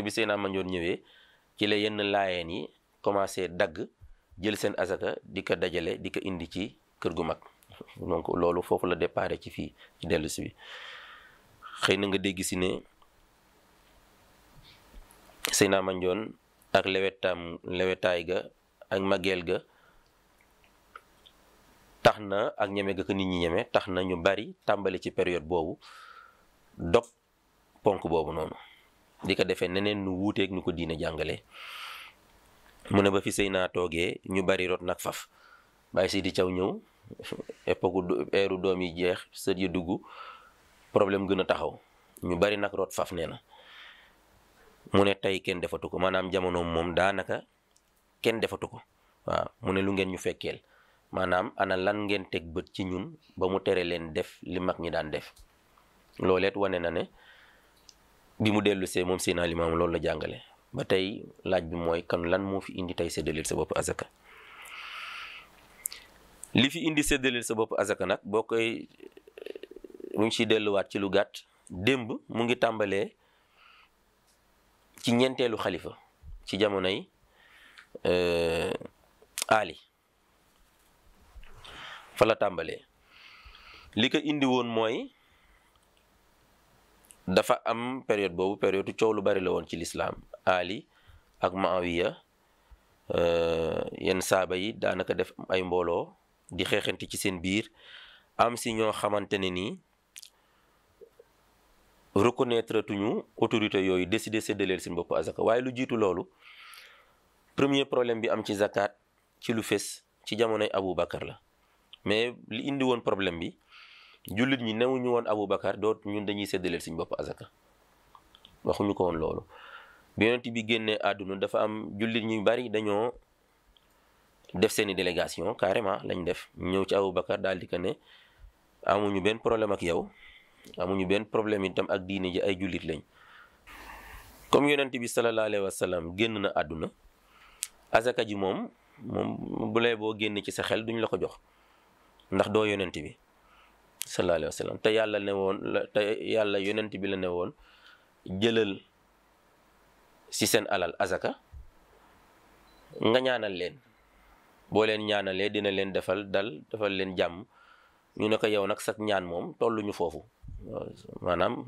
bi Seydina Mandione ñëwee ci la yenn laayeen yi commencé dagg jël seen azaka di ko dajale di ko indi ci kër gu mag donc loolu foofu la déparé ci fii ci dellu si bi xëy na nga dégg si ne Seydina Mandione ak lewetaay ga ak mageel ga tax na ak ñeme ga ko nit ñi ñeme tax na ñu bari tàmbali ci période boobu dog ponk boobu noonu di ko defee neneen nu wuuteeg nu ko diine jàngalee mu ne ba fi Seydina toogee ñu bari rot nag faf Baye Sidi Thiaw ñëw époque eeru doom yi jeex sët yi dugg problème gën a taxaw ñu bari nag rot faf nee na mu ne tey kenn defatu ko maanaam jamono moom daanaka kenn defatu ko waaw mu ne lu ngeen ñu fekkeel maanaam ana lan ngeen teg bët ci ñun ba mu tere leen def li mag ñi daan def looleet wane na ne bi mu dellu see moom Seydina Limaamu loolu la jàngale ba tey laaj bi mooy kan lan moo fi indi tey séddaleel sa bopp azaka li fi indi séddaleel sa bopp azaka nag boo koy mu ngi ciy delluwaat ci lu gàtt démb mu ngi tàmbalee ci ñeenteelu xalifa ci jamonoy Ali fa la tàmbalee li ko indi woon mooy dafa am période boobu période coow lu bari la woon ci lislaam Ali ak Muawiya yenn saaba yi daanaka def ay mbooloo di xeexanti ci seen biir am si ñoo xamante ne nii reconnaître tuñu autorité yooyu décider séddaleel seen bopp azaka waaye lu jiitu loolu premier problème bi am ci zakat ci lu fés ci jamonoy Abu Bakar la mais li indi woon problème bi jullit ñi newuñu woon Abu Bakar doot ñun dañuy séddaleel suñ bopp azaka waxuñu ko woon loolu bi yonent bi génnee àdduna dafa am jullit ñu bari dañoo def seeni délégation carrément lañ def ñëw ci Abu Bakar daal di ko ne amuñu benn problème ak yow amuñu benn problème itam ak diine ji ay jullit lañ comme yonent bi sallallahu alayhi wa sallam génn na àdduna azaka ji moom bu lay boo génn ci sa xel duñ la ko jox ndax doo yonent bi sallallahu alayhi wa sallam te yàlla ne woon te yàlla yonent bi la ne woon jëlal si seen alal azaka nga ñaanal leen boo leen ñaanalee dina leen defal leen jàmm ñu ne ko yow nag sak ñaan moom tolluñu foofu maanaam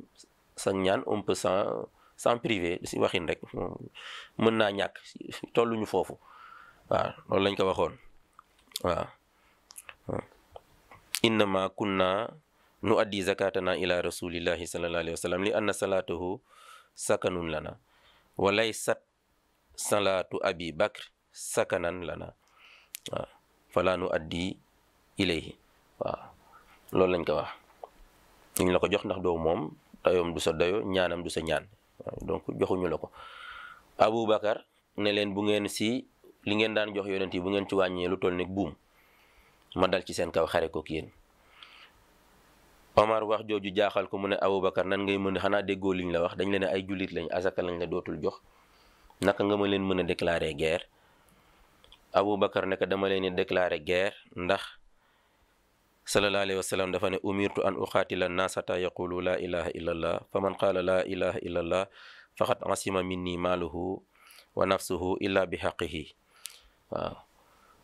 sak ñaan on peut sans privé si waxin rek mën naa ñàkk tolluñu foofu waaw loolu lañ ko waxoon waaw innama kunna nu addi zakatana ila rasulillahi sallallahu alayhi wa sallam li anna salatahu sakanun lana wa laysat salatu abi bakr sakanan lana waaw fala nu addi ilayhi waaw loolu lañ ko wax ñu la ko jox ndax doo moom dayoom du sa dayo ñaanam du sa ñaan waaw donc joxuñu la ko Abu Bakar ne leen bu ngeen si li ngeen daan jox yonent yi bu ngeen ci wàññee lu toll ne buum ma dal ci seen kaw xare ko yéen Omar wax jooju jaaxal ko mu ne Aboubacar nan ngay mën a xanaa déggoo liñ la wax dañ leen ne ay jullit lañ azaka lañ la dootul jox naka nga ma leen mën a déclarer guerre Aboubacar ne ko dama leen déclarer guerre ndax sallallahu alayhi wa sallam dafa ne umirtu an uqaatila an-naas hatta yaqulu la ilaha illa allah fa man qaala la ilaha illa allah faqad asima minni maaluhu wa nafsuhu illa bi haqqihi waaw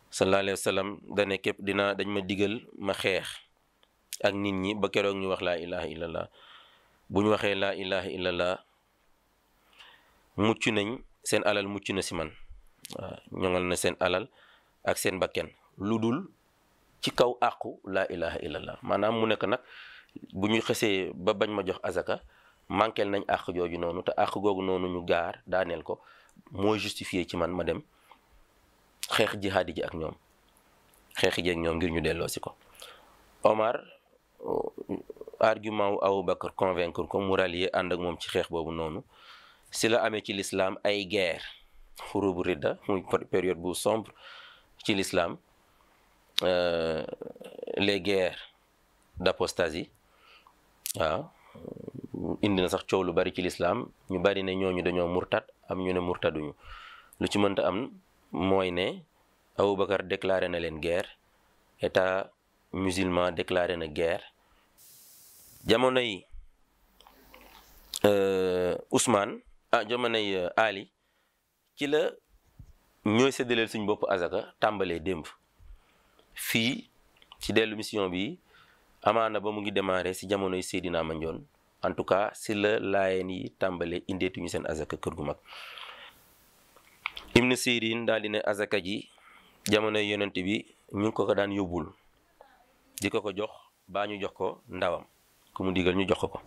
sallallahu alayhi wa sallam dane képp dañ ma digal ma xeex ak nit ñi ba keroog ñu wax laa ilaha illallah bu ñu waxee laa ilaha illallah mucc nañ seen alal mucc na si man waaw ñoŋal na seen alal ak seen bakken lu dul ci kaw àqu laa ilaha illallah maanaam mu nekk nag bu ñu xësee ba bañ ma jox azaka manqueel nañ àq jooju noonu te àq googu noonu ñu gaar daaneel ko moo justifié ci man ma dem xeex jihaadi ji ak ñoom xeex ji ak ñoom ngir ñu delloo si ko Omar argument wu Aboubacar convaincre ko mu rallier ànd ak moom ci xeex boobu noonu si la amee ci l'islam ay guerre xurubu ridda muy période bu sombre ci l'islam les guerres d'apostasie waaw indi na sax coow lu bari ci l'islam ñu bari ne ñooñu dañoo murtad am ñu ne murtaduñu lu ci mënta am mooy ne Aboubacar déclaré na leen guerre état musulman déclaré na guerre jamonoy Ousmane jamonoy Ali ci la ñooy séddaleel suñ bopp azaka tàmbalee démb fii ci dellu mission bi amaana ba mu ngi démarré si jamonoy Seydina Mandione en tout cas si la laayeen yi tàmbalee indeetuñu seen azaka kër gu mag Ibn Sirin daal di ne azaka ji jamonoy yonent bi ñu ngi ko daan yóbbul di ko jox baa ñu jox ko ndawam ku mu digal ñu jox ko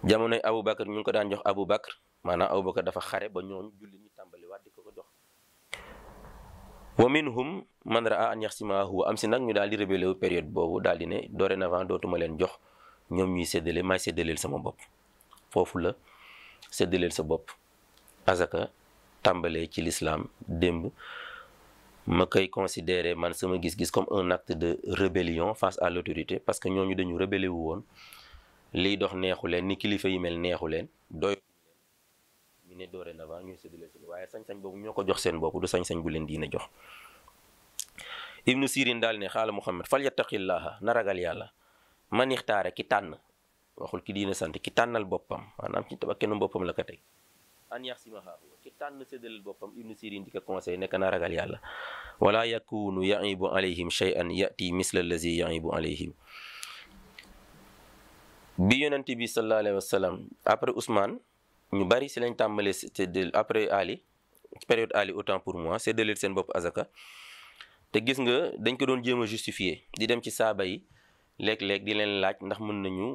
jamonoy Aboubacar ñu ngi ko daan jox Aboubacar maanaam Aboubacar dafa xare ba ñooñu julli ñu tàmbali waat di ko jox wa minhum man raa an yaxsimahu am si nag ñu daal di rébellé wu période boobu daal di ne dorénavant dootuma leen jox ñoom ñuy séddale maay séddaleel sama bopp foofu la séddaleel sa bopp azaka tàmbalee ci l'islam démb ma koy considérer man sama gis-gis comme un acte de rébellion face à l'autorité parce que ñooñu dañu rébellé wu woon liy dox neexu leen ni kilifa yi mel neexu leen doy ñu ne dorénavant ñuy séddale seen waaye sañ-sañ boobu ñoo ko jox seen bopp du sañ-sañ bu leen diine jox Ibnu Sirin daal ne xaala Muhammad fal yattaqillaha na ragal yàlla man ixtaare ki tànn waxul ki diine sant ki tànnal boppam maanaam ci tabakkenu boppam la ko teg an yaxsimaha ki tànn séddaleel boppam Ibnu Sirin di ko conseil nekk na ragal yàlla wala yakunu yaibu alayhim shay'an yati misla allazi yaibu alayhim bi yonent bi sallallahu alayhi wa sallam après Ousmane ñu bari si lañ tàmbalee séddale après Ali période Ali autant pour moi séddaleel seen bopp azaka te gis nga dañ ko doon jéem a justifier di dem ci saaba yi léeg-léeg di leen laaj ndax mën nañu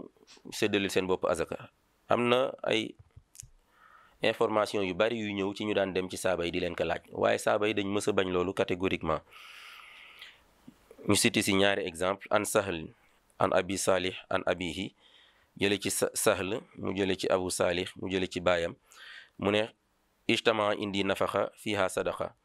séddaleel seen bopp azaka am na ay information yu bari yu ñëw ci ñu daan dem ci saaba yi di leen ko laaj waaye saaba yi dañ mës a bañ loolu catégoriquement ñu cité si ñaari exemple an Sahl an Abi Salih an abihi jële ci Sahl mu jële ci Abu Salih mu jële ci baayam mu ne ijtama indi nafaxa fiha sadaqa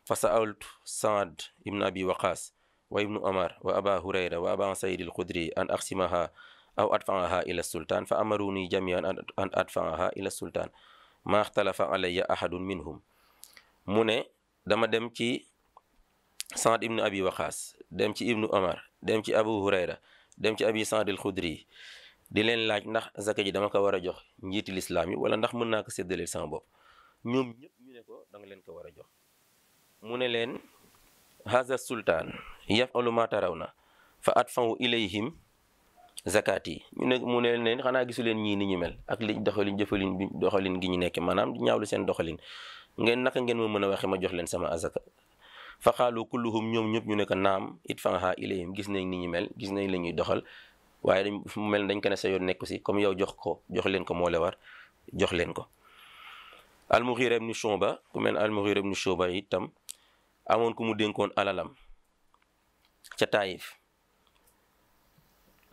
fa sa'altu Saad ibn Abi Waqas wa ibnu Omar wa Aba Hurayra wa Aba Saïd al-Khudri an aqsimaha aw adfa'aha ila sultan fa amaruni jami'an an adfa'aha ila sultan ma ixtalafa alayya ahadun minhum mu ne dama dem ci Saad ibnu Abi Waqas dem ci ibnu Omar dem ci Abu Hurayra dem ci Abi Saïd al-Khudri di leen laaj ndax zaka ji dama ko war a jox njiiti lislaam yi wala ndax mën naa ko séddaleel sama bopp ñoom ñëpp ñu ne ko da nga leen ko war a jox mu ne leen haza sultaan yafalu ma tarawna fa adfa'u ilayhim zakati ñu ne mu ne leen xanaa gisu leen ñii ni ñu mel ak li doxalin gi ñu nekk maanaam di ñaawlu seen doxalin ngeen naka ngeen ma mën a waxe ma jox leen sama azaka fa xaalu kulluhum ñoom ñëpp ñu ne ko naam idfa'ha ilayhim gis nañ ni ñu mel gis nañ la ñuy doxal waaye dañ mu mel dañ ko ne sa yoon nekku si comme yow jox leen ko moo la war jox leen ko al-Mughira ibn Shu'ba ku mel al-Mughira ibn Shu'ba itam amoon ku mu dénkoon alalam ca Taïf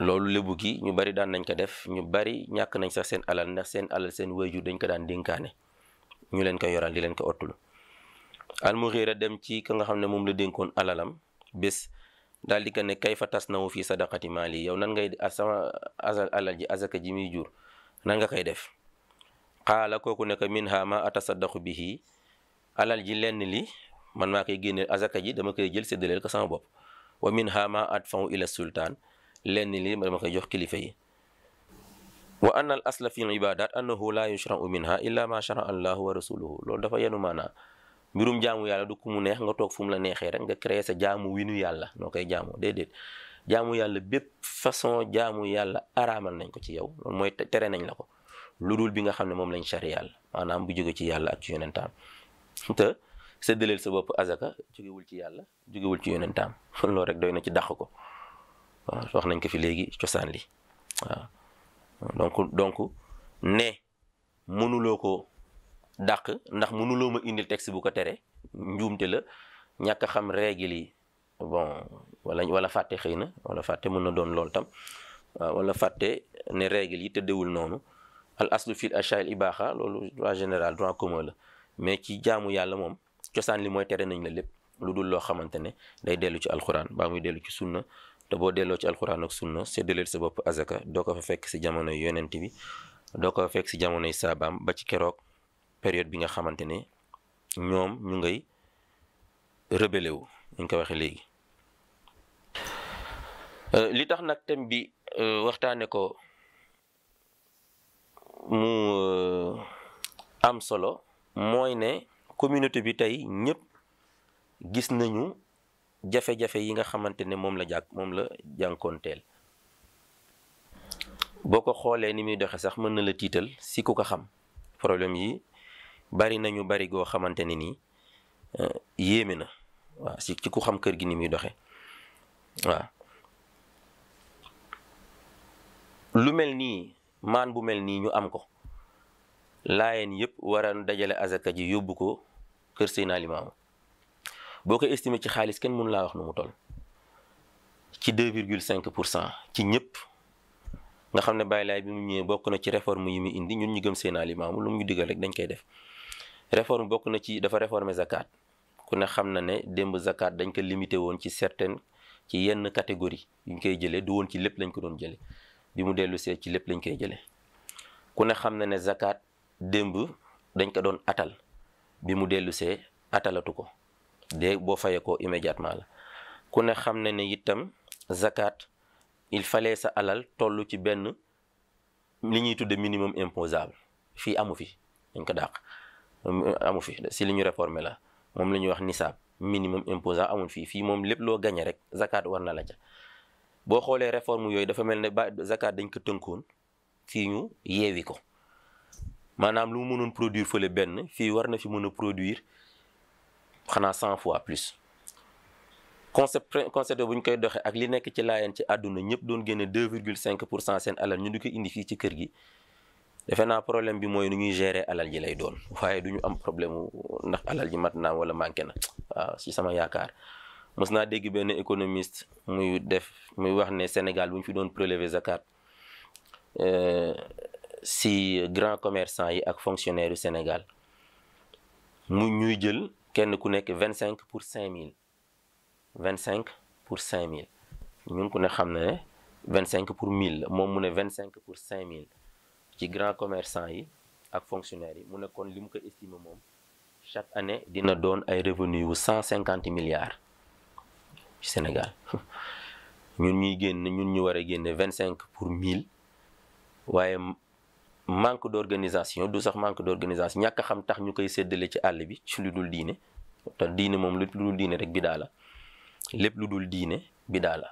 loolu lébu gi ñu bari daan nañ ko def ñu bari ñàkk nañ sax seen alal ndax seen alal seen waajur dañ ko daan dénkaane ñu leen ko yoral di leen ko ottul al-Mughira dem ci ka nga xam ne moom la dénkoon alalam bés daal di ko ne kayfa tasnawu fi sadaqati mali yow nan ngay sama alal ji azaka ji muy jur nan nga koy def xaala kooku ne ko minha ma atasaddaqu bihi alal ji lenn li man maa koy génneel azaka ji dama koy jël séddaleel ko sama bopp wa minha ma adfa'u ila sultaan lenn li dama koy jox kilifa yi wa anna al asla fi ibadat annahu la yushra'u minha illa ma shara'a allahu wa rasuluhu loolu dafa yenu maanaa mbirum jaamu yàlla du ku mu neex nga toog fu mu la neexee rek nga créer sa jaamu winu yàlla noo koy jaamu déedéet jaamu yàlla bépp façon jaamu yàlla araamal nañ ko ci yow loolu mooy tere nañ la ko lu dul bi nga xam ne moom lañ charial maanaam bu jóge ci yàlla ak ci yonentaam te séddaleel sa bopp azaka jógewul ci yàlla jógewul ci yonentaam loolu rek doy na ci dàq ko waaw wax nañ ko fi léegi cosaan li waaw donc ne mënuloo ko dàq ndax mënuloo ma indil texte bu ko tere njuumte la ñàkk a xam règle yi bon wala fàtte xëy na wala fàtte mën na doon loolu tam waaw wala fàtte ne règle yi tëddewul noonu al aslu fil ashyaa'il ibaaha loolu droit général droit commun la mais ci jaamu yàlla moom cosaan li mooy tere nañ la lépp lu dul loo xamante ne day dellu ci alxuraan baa muy dellu ci sunna te boo delloo ci alxuraan ak sunna séddaleel sa bopp azaka doo ko fa fekk si jamonoy yonent bi doo ko fa fekk si jamonoy saabaam ba ci keroog période bi nga xamante ne ñoom ñu ngay rebelle wu ñu ko waxee léegi. li tax nag thème bi waxtaane ko mu am solo mooy ne communauté bi tey ñëpp gis nañu jafe-jafe yi nga xamante ne moom la jànkoonteel boo ko xoolee ni muy doxe sax mën na la tiital si ku ko xam problème yi bari nañu bari goo xamante ne nii yéeme na waaw ci ku xam kër gi ni muy doxe waaw lu mel nii maan bu mel nii ñu am ko laayeen yëpp war a dajale azaka ji yóbbu ko kër Seydina Limaamu boo ko estimé ci xaalis kenn mënu laa wax nu mu toll ci 2,5% ci ñëpp nga xam ne Baay Laay bi mu ñëwee bokk na ci réforme yi mu indi ñun ñu gëm Seydina Limaamu lu mu ñu digal rek dañ koy def réforme bokk na ci dafa réformer zakat ku ne xam na ne démb zakat dañ ko limité woon ci ci yenn catégorie yu ñu koy jëlee du woon ci lépp lañ ko doon jëlee bi mu dellu see ci lépp lañ koy jëlee ku ne xam na ne zakat démb dañ ko doon atal bi mu dellu see atalatu ko boo fayee ko immédiatement la ku ne xam na ne itam zakat il fallait sa alal toll ci benn li ñuy tudde minimum imposable fii amu fi dañ ko dàq amu fi si li ñu réformer la moom la ñuy wax nisaab minimum imposable amul fii moom lépp loo gañe rek zakat war na la ca boo xoolee réforme yooyu dafa mel ne zakat dañ ko tënkoon fii ñu yeewi ko maanaam lu mu mënoon produire fële benn fii war na fi mën a produire xanaa 100 fois plus concept bu ñu koy doxee ak li nekk ci laayeen ci àdduna ñëpp doon génne 2,5% seen alal ñu di ko indi fii ci kër gi defe naa problème bi mooy nu ñuy gérer alal ji lay doon waaye du ñu am problème ndax alal ji mat naa wala manqué na waaw si sama yaakaar mos naa dégg benn économiste muy wax ne Sénégal bu ñu fi doon prélever zakat si grand commerçant yi ak fonctionnaire yu Sénégal ñuy jël kenn ku nekk 25 pour 5000 25 pour 5000 ñun ku ne xam na ne 25 pour 1000 la moom mu ne 25 pour 5000 ci grand commerçant yi ak fonctionnaires yi mu ne kon li mu ko estimé moom chaque année dina doon ay revenus wu 150 milliards ci Sénégal ñun ñu war a génne 25 pour 1000 waaye manque d'organisation du sax manque d'organisation ñàkk a xam tax ñu koy séddale ci àll bi ci lu dul diine te diine moom lu dul diine rek bidaa la lépp lu dul diine bidaa la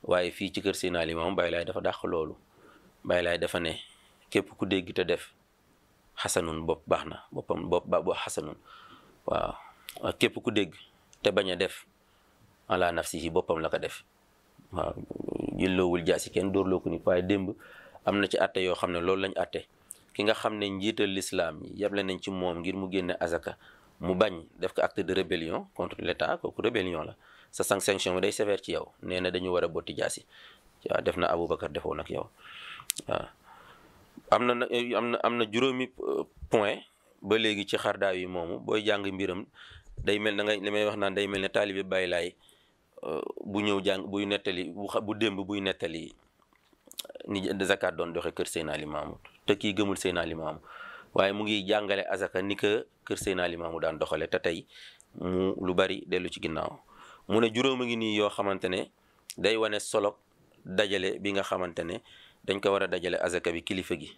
waaye fii ci kër Seydina Limaamu Baay Laay dafa dàq loolu Baay Laay dafa ne képp ku dégg te def xasanun bopp baax na bopp xasanun waaw képp ku dégg te bañ a def ala nafsihi boppam la ko def waaw jëlloowul jaasi kenn dóorloo ko nit waaye démb am na ci atte yoo xam ne loolu lañ atte ki nga xam ne njiital l'islam yi yeble nañ ci moom ngir mu génne azaka mu bañ def ko acte de rébellion contre l'état kooku rébellion la sa sanction bi day sévère ci yow nee na dañu war a botti jaasi waaw def na Aboubacar defoon ak yow waaw am na juróomi point ba léegi ci xardaaw yi moomu booy jàng mbiram day mel na nga li may wax naan day mel ne taalibe Baay Laay bu ñëw jàng buy nettali bu démb buy nettali ni zakat doon doxe kër Seydina Limaamu te kii gëmul Seydina Limaamu waaye mu ngi jàngale azaka ni que kër Seydina Limaamu daan doxale te tey mu lu bari dellu ci ginnaaw mu ne juróom a ngi nii yoo xamante ne day wane solo dajale bi nga xamante ne dañ ko war a dajale azaka bi kilifa gi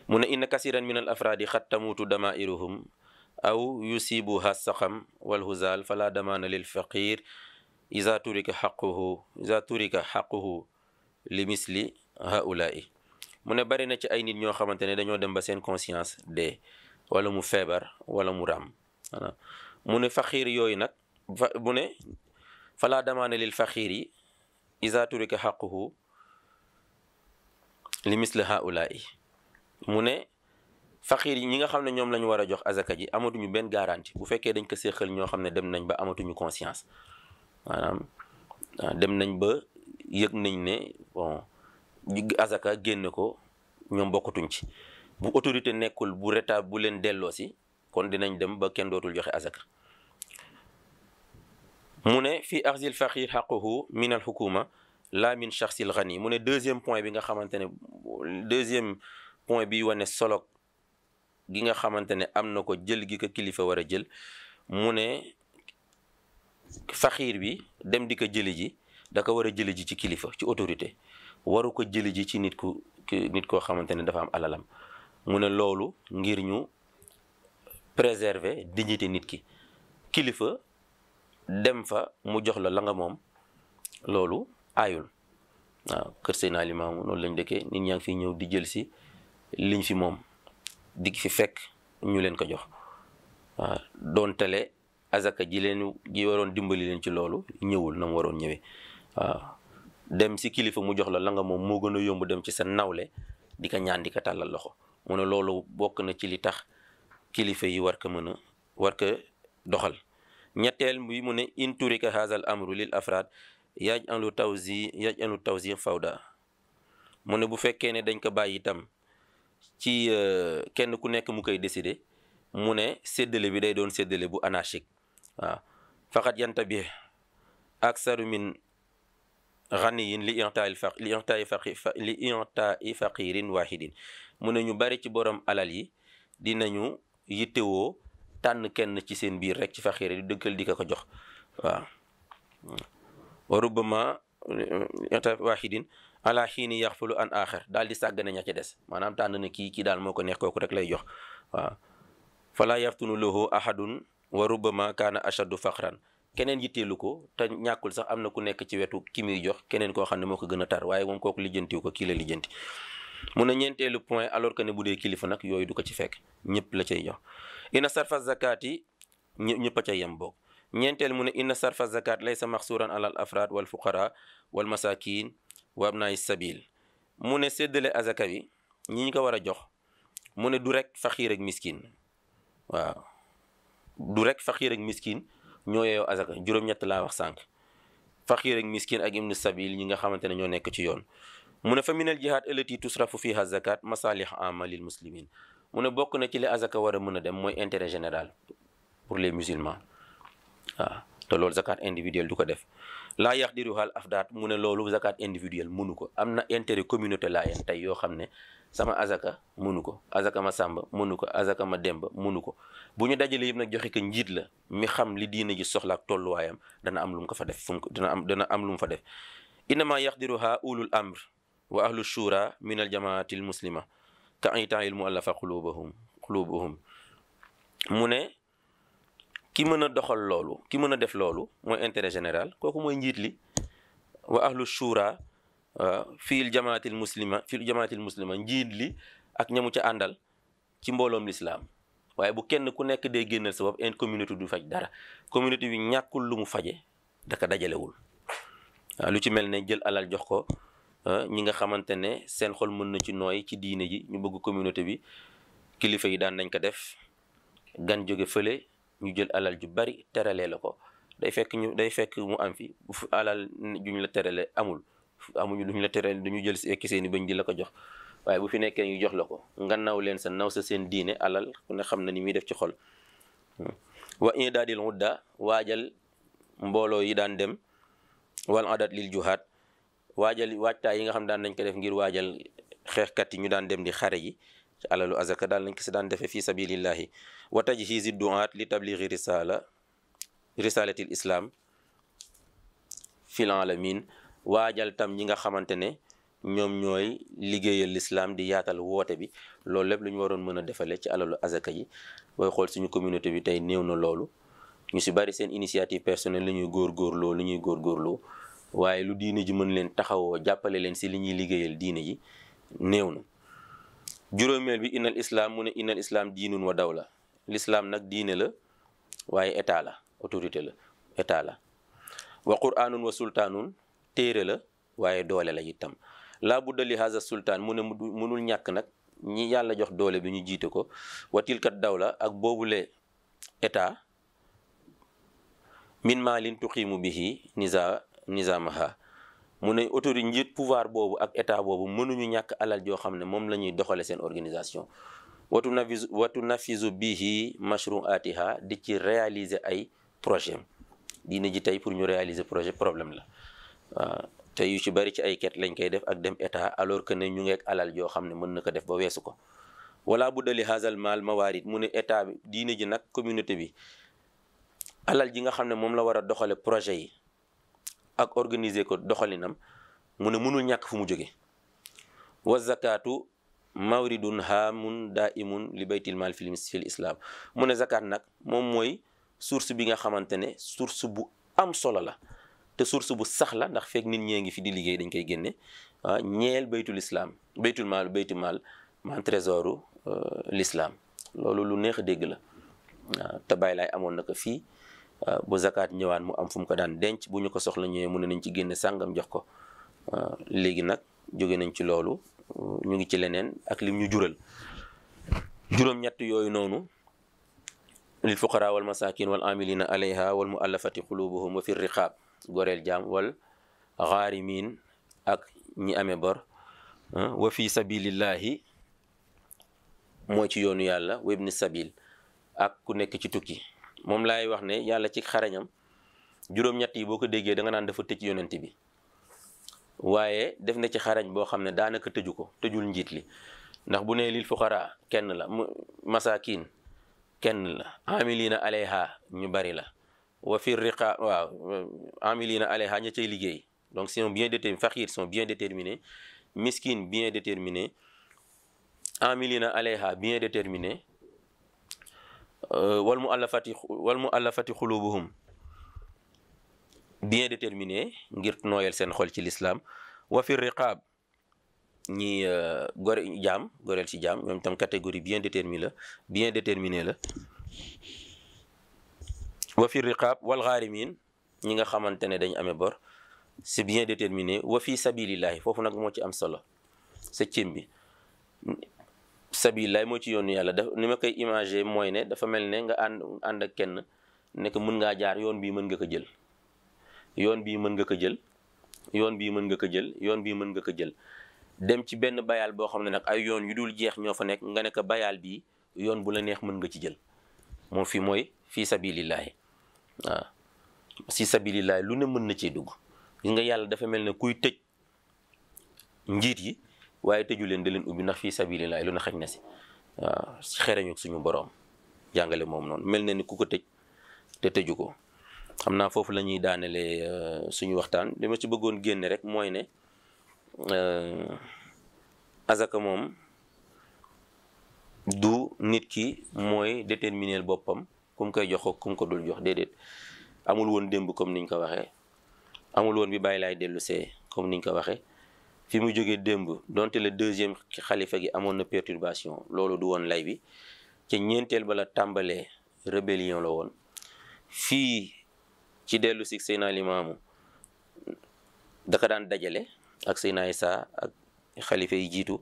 mu ne inna kasiran min al afraadi xat tamuutu damairuhum aw yusibuha saqam walhuzal fala damaana lil faqir iza turika xaquhu li misli haulaai mu ne bari na ci ay nit ñoo xamante ne dañoo dem ba seen conscience de wala mu feebar wala mu ràmm mu ne faqiir yooyu nag mu ne fala damaana lil faqir yi iza turika xaquhu li misli haulaai mu ne faqiir yi ñi nga xam ne ñoom la ñu war a jox azaka ji amatuñu benn garantie bu fekkee dañ ko séqal ñoo xam ne dem nañ ba amatuñu conscience maanaam dem nañ ba yëg nañ ne bon azaka génne ko ñoom bokkatuñ ci. bu autorité nekkul bu rétat bu leen delloo si kon dinañ dem ba kenn dootul joxe azaka. mu ne fii axzil faqir xaquhu min al xukuma la min shaxsil ghani. mu ne deuxième point bi nga xamante ne deuxième point bi wane solo gi nga xamante ne am na ko jël gi ko kilifa war a jël, mu ne faxiir bi dem di ko jëli ji da ko war a jëli ji ci kilifa, ci autorité, waru ko jëli ji ci nit koo xamante ne dafa am alalam. mu ne loolu ngir ñu préserver dignité nit ki. kilifa dem fa mu jox la nga moom loolu aayul. waaw kër Seydina Limaamu noonu lañ dëkkee, nit ñaa ngi fi ñëw di jël si liñ fi moom di fi fekk ñu leen ko jox. waaw doon tele azaka ji waroon dimbali leen ci loolu ñëwul na mu waroon ñëwee. waaw dem si kilifa mu jox la nga moom moo gën a yomb dem ci sa nawle di ko ñaan di ko tàllal loxo. mu ne loolu bokk na ci li tax kilifa yi war ko doxal. ñetteel bi mu ne in turika hazal amru lil afraad yaj'alu tawzi fawda. mu ne bu fekkee ne dañ ko bàyyi itam ci kenn ku nekk mu koy décider, mu ne séddale bi day doon séddale bu anarchique. waaw faqat yantabih aksaru min ghaniyin li i'ta'i faqirin wahidin. mu ne ñu bari ci borom alal yi dinañu yittewoo tànn kenn ci seen biir rek ci faqiir di dëkkal di ko jox. waaw wa rubbama wahidin ala xiini yaxfulu an axar, daal di sàggane ña ca des, maanaam tànn na kii daal moo ko neex kooku rek lay jox. waaw fala yaftunu lahu ahadun wa rubbama kaana ashaddu faqran. keneen yitteelu ko te ñàkkul sax am na ku nekk ci wetu ki muy jox keneen koo xam ne moo ko gën a tar, waaye moom kooku lijjantiw ko, kii la lijjanti. mu ne ñeenteelu point, alors que ne bu dee kilifa nag yooyu du ko ci fekk, ñëpp la cay jox. inna sarfa zakati ñëpp a cay yem boog. ñeenteel mu ne inna sarfa zakat laysa maxsuran alal afraad wal fuqara wal masakin wa abnaay sabil. mu ne séddale azaka bi ñi ñu ko war a jox, mu ne du rek faxiir ak miskin. waaw du rek faxiir ak miskin ñoo yeeyoo azaka, juróom-ñett laa wax sànq. faxiir ak miskin ak ibnu sabil ñi nga xamante ne ñoo nekk ci yoon. mu ne fa minal jihaad allati tusrafu fiha zakat masalih ama lil muslimin. mu ne bokk na ci li azaka war a mën a dem mooy intérêt général pour les musulmans. waaw te loolu zakat individuel du ko def. laa yaxdiruhal afdaat. mu ne loolu zakat individuel mënu ko. am na intérêt communauté laa yeen tey yoo xam ne sama azaka mënu ko, azaka ma sàmba mënu ko, azaka ma demba mënu ko. bu ñu dajalee yëpp nag joxe ko njiit la mi xam li diina ji soxla ak tolluwaayam, dana am lu mu ko fa def dana am lu mu fa def. innama yaxdiruha ulul amr wa ahlu shura min al jamaatil muslima ka itail muallafa qulubuhum. mu ne ki mën a doxal loolu, ki mën a def loolu mooy intérêt général, kooku mooy njiit li. wa ahlu shura fil jamaatil muslima njiit li ak ñamu ca àndal ci mbooloom lislaam. waaye bu kenn ku nekk dee génnal sa bopp, une communauté du faj dara. communauté bi ñàkkul lu mu faje daka dajalewul. waaw lu ci mel ne jël alal jox ko ñi nga xamante ne seen xol mën na ci nooy ci diine ji, ñu bëgg communauté bi. kilifa yi daan nañ ko def, gan jóge fële ñu jël alal ju bari teralee la ko, day fekk mu am fi. bu fi alal juñ la terale amuñu luñ la terale, duñu jël si ekki seeni bañ di la ko jox. waaye bu fi nekkee ñu jox la ko nga naw leen sa naw sa seen diine, alal ku ne xam na ni muy def ci xol. wa idaadil udda, waajal mbooloo yi daan dem. wal adat lil juhaad, waajtaay yi nga xam daan nañ ko def ngir waajal xeexkat yi ñu daan dem di xare yi, ci alalu azaka daal nañ ko si daan defee fi sabilillahi. wa tajhizi duaat li tabligi risalatil islam fil alamin, waajal tam ñi nga xamante ne ñoom ñooy liggéeyal l'islam di yaatal woote bi. loolu lépp lu ñu waroon mën a defale ci alalu azaka yi. booy xool suñu communauté bi tey néew na loolu. ñu si bari seen initiative personnelle la ñuy góorgóorloo waaye lu diine ji mën leen taxawoo jàppale leen si li ñuy liggéeyal diine ji néew na. juróomeel bi innal islam, mu ne innal islam diinun wa dawla. l'islam nag diine la waaye état la, autorité la, état la. wa qur'anun wa sultaanun, téere la waaye doole la itam. laa budda li haza sultaan, mu ne mënul ñàkk nag ñi yàlla jox doole bi ñu jiite ko. wa tilkat dawla, ak boobule état. min maalin tuqiimu bihi nizaamaha, mu ne autorité njiit pouvoir boobu ak état boobu mënuñu ñàkk alal joo xam ne moom la ñuy doxale seen organisation watu nafisu bihi mashruatiha di ci réaliser ay projet diine ji tey pour ñu réaliser projet problème la waaw te yu ci bari ci ay ket lañ koy def ak dem état alors que ne ñu ngeek alal joo xam ne mën na ko def ba weesu ko wala bu dali hazal mal mawaarid mu ne état bi diine ji nag communauté bi alal ji nga xam ne moom la war a doxale projet yi ak organiser ko doxalinam mu ne mënul ñàkk fu mu jóge wa zakatu mawridun haamun daimun li baytil mal fil islam mu ne zakat nag moom mooy source bi nga xamante ne source bu am solo la te source bu sax la ndax fekk nit ñee ngi fi di liggéey dañ koy génne ñeel baytul islam baytul mal man trésoru l'islam loolu lu neex a dégg la waaw te bàyyi laay amoon na ko fii bu zakat ñëwaan mu am fu mu ko daan denc bu ñu ko soxla ñëwee mu ne nañ ci génne sàngam jox ko léegi nag jóge nañ ci loolu ñu ngi ci leneen ak lim ñu jural juróom-ñett yooyu noonu lil fuqara wal masakin wal amilina alayha wal muallafati qulubuhum wa fi riqab goreel jaam wal ghaarimin ak ñi amee bor wa fi sabilillahi mooy ci yoonu yàlla wa ibni sabil ak ku nekk ci tukki moom laay wax ne yàlla ci xarañam juróom-ñett yi boo ko déggee da nga naan dafa tëj yonent bi waaye def na ci xarañ boo xam ne daanaka tëju ko tëjul njiit li ndax bu ne lil fuqara kenn la masakin kenn la amilina alayha ñu bari la wa fi riqa waaw amilina alayha ña cay liggéey donc sont bien déterminés faqiir sont bien déterminés miskin bien déterminé amilina alayha bien déterminé wal muallafati xulubuhum bien déterminé ngir nooyal seen xol ci l'islam wa fi riqab ñi goreel ci jaam ñoom tam catégorie bien déterminé la wa fi riqab wal gharimin ñi nga xamante ne dañ amee bor c'est bien déterminé wa fi sabilillahi foofu nag moo ci am solo septième bi sabilillahi moo ci yoonu yàlla ni ma koy imagé mooy ne dafa mel ne nga ànd ak kenn ne ko mën ngaa jaar yoon bii mën nga ko jël yoon bii mën nga ko jël yoon bii mën nga ko jël yoon bii mën nga ko jël dem ci benn bayal boo xam ne nag ay yoon yu dul jeex ñoo fa nekk nga ne ko bayal bii yoon bu la neex mën nga ci jël moom fi mooy fii sabilillahi waaw si sabilillahi lu ne mën na cee dugg gis nga yàlla dafa mel ne kuy tëj njiit yi waaye tëju leen da leen ubbi ndax fii sabilillahi lu ne xaj na si waaw si xereñu suñu boroom jàngale moom noonu mel na ni ku ko tëj te tëju ko xam naa foofu la ñuy daanelee suñu waxtaan li ma ci bëggoon génne rek mooy ne azaka moom du nit ki mooy déterminer boppam ku mu koy jox ko ku mu ko dul jox déedéet amul woon démb comme niñ ko waxee amul woon bi bàyyi laay dellu see comme niñ ko waxee fi mu jógee démb donte le deuxième xalifa gi amoon na perturbation loolu du woon lay bi ca ñeenteel ba la tàmbalee rébellion la woon fii ci dellu si Seydina Limaamu daka daan dajale ak Seydina Isaa ak xalifa yi jiitu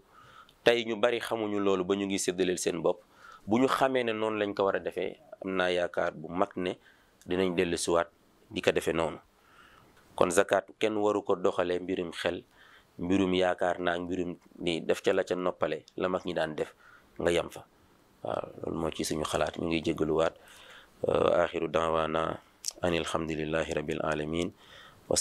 tey ñu bari xamuñu loolu ba ñu ngi séddaleel seen bopp bu ñu xamee ne noonu lañ ko war a defee am naa yaakaar bu mag ne dinañ dellu siwaat di ko defee noonu kon zakat kenn waru ko doxalee mbirum xel mbirum yaakaar naa mbirum ni def ca la ca noppale la mag ñi daan def nga yem fa waaw loolu moo ci suñu xalaat ñu ngi jéggaluwaat axiru daawaana an alhamdulillahi rabbil alamin wa